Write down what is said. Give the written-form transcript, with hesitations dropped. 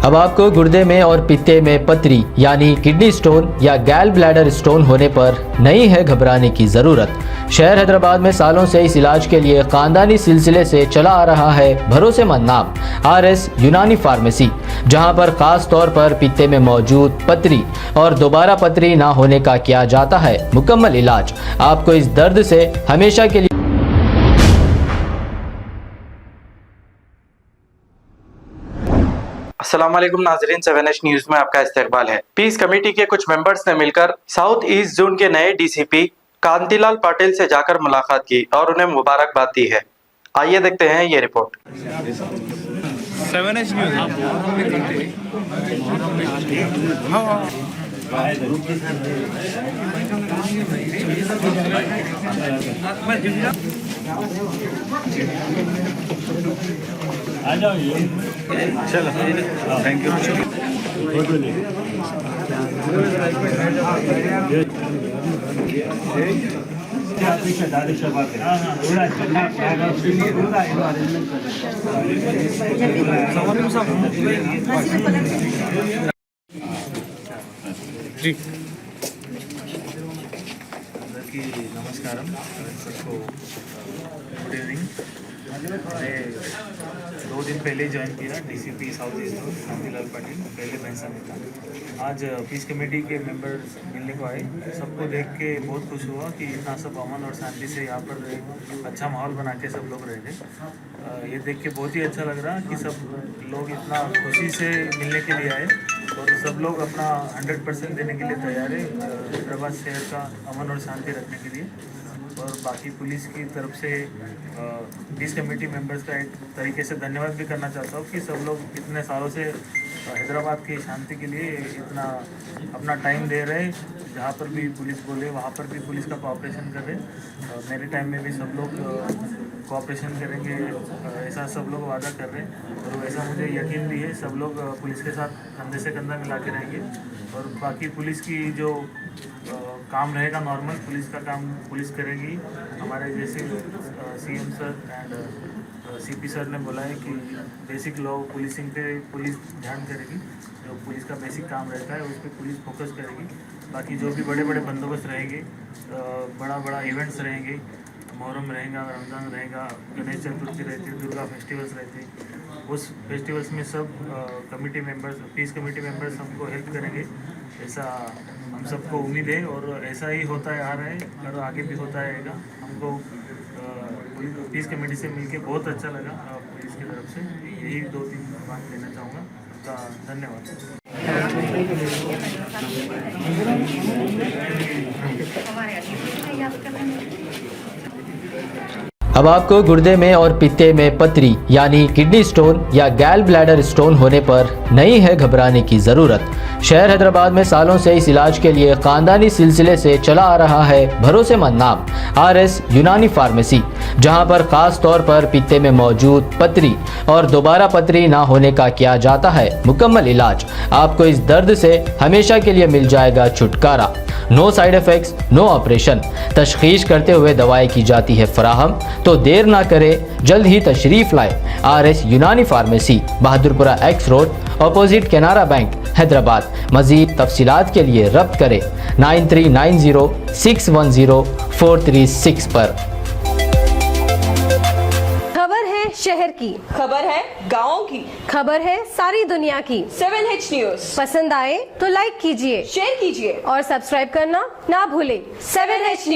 अब आपको गुर्दे में और पित्ते में पथरी यानी किडनी स्टोन या गैल ब्लैडर स्टोन होने पर नहीं है घबराने की ज़रूरत। शहर हैदराबाद में सालों से इस इलाज के लिए खानदानी सिलसिले से चला आ रहा है भरोसेमंद नाम RS यूनानी फार्मेसी, जहां पर खास तौर पर पित्ते में मौजूद पथरी और दोबारा पथरी ना होने का किया जाता है मुकम्मल इलाज। आपको इस दर्द से हमेशा के लिए अस्सलामुअलैकुम नाजरीन, 7H न्यूज में आपका इस्तकबाल है। पीस कमेटी के कुछ मेंबर्स ने मिलकर साउथ ईस्ट जोन के नए DCP कांतिलाल पाटिल से जाकर मुलाकात की और उन्हें मुबारकबाद दी है। आइए देखते हैं ये रिपोर्ट। 7H news. आ जाओ, चलो, थैंक यू। जी అందరికీ నమస్కారం। सबको गुड इवनिंग। मैंने 2 दिन पहले ज्वाइन किया DCP south east Kantilal Patil, पहले भैंसा में था। आज पीस कमेटी के मेंबर्स मिलने को आए। सबको देख के बहुत खुश हुआ कि इतना सब अमन और शांति से यहाँ पर अच्छा माहौल बना के सब लोग रह रहे। ये देख के बहुत ही अच्छा लग रहा कि सब लोग इतना खुशी से मिलने के लिए आए और सब लोग अपना 100% देने के लिए तैयार है हैदराबाद शहर का अमन और शांति रखने के लिए। और बाकी पुलिस की तरफ से पीस कमेटी मेंबर्स का एक तरीके से धन्यवाद भी करना चाहता हूँ कि सब लोग इतने सालों से हैदराबाद की शांति के लिए इतना अपना टाइम दे रहे। जहाँ पर भी पुलिस बोले वहाँ पर भी पुलिस का कोऑपरेशन कर रहे। मेरे टाइम में भी सब लोग कोऑपरेशन करेंगे, ऐसा सब लोग वादा कर रहे हैं और वैसा मुझे यकीन भी है। सब लोग पुलिस के साथ कंधे से कंधा मिला के रहेंगे और बाकी पुलिस की जो काम रहेगा नॉर्मल पुलिस का काम पुलिस करेगी। हमारे जैसे CM sir and CP sir ने बोला है कि बेसिक लॉ पुलिसिंग पे पुलिस ध्यान करेगी। जो पुलिस का बेसिक काम रहता है उस पर पुलिस फोकस करेगी। बाकी जो भी बड़े बड़े बंदोबस्त रहेंगे, बड़ा बड़ा इवेंट्स रहेंगे, मुहर्रम रहेगा, रमज़ान रहेगा, गणेश चतुर्थी रहती है, दुर्गा फेस्टिवल्स रहते हैं, उस फेस्टिवल्स में sub committee members peace committee members हमको हेल्प करेंगे। ऐसा हम सबको उम्मीद है और ऐसा ही होता है आ रहा है और आगे भी होता रहेगा। हमको पीस कमेटी से मिलके बहुत अच्छा लगा। पुलिस की तरफ से यही 2-3 बात कहना चाहूँगा। धन्यवाद। अब आपको गुर्दे में और पित्ते में पथरी यानी किडनी स्टोन या गैल ब्लैडर स्टोन होने पर नहीं है घबराने की ज़रूरत। शहर हैदराबाद में सालों से इस इलाज के लिए खानदानी सिलसिले से चला आ रहा है भरोसेमंद नाम RS यूनानी फार्मेसी, जहां पर खास तौर पर पित्ते में मौजूद पथरी और दोबारा पथरी ना होने का किया जाता है मुकम्मल इलाज। आपको इस दर्द से हमेशा के लिए मिल जाएगा छुटकारा। No side effects, no operation. तशखीस करते हुए दवाएं की जाती है फराहम। तो देर ना करें, जल्द ही तशरीफ लाए RS Unani pharmacy, Bahadurpura X road, opposite Canara bank, Hyderabad. मजीद तफसीलात के लिए रब्त करें 9390610436 पर। खबर है शहर की, खबर है गाँव की, खबर है सारी दुनिया की। 7H न्यूज पसंद आए तो लाइक कीजिए, शेयर कीजिए और सब्सक्राइब करना ना भूलें। 7H news.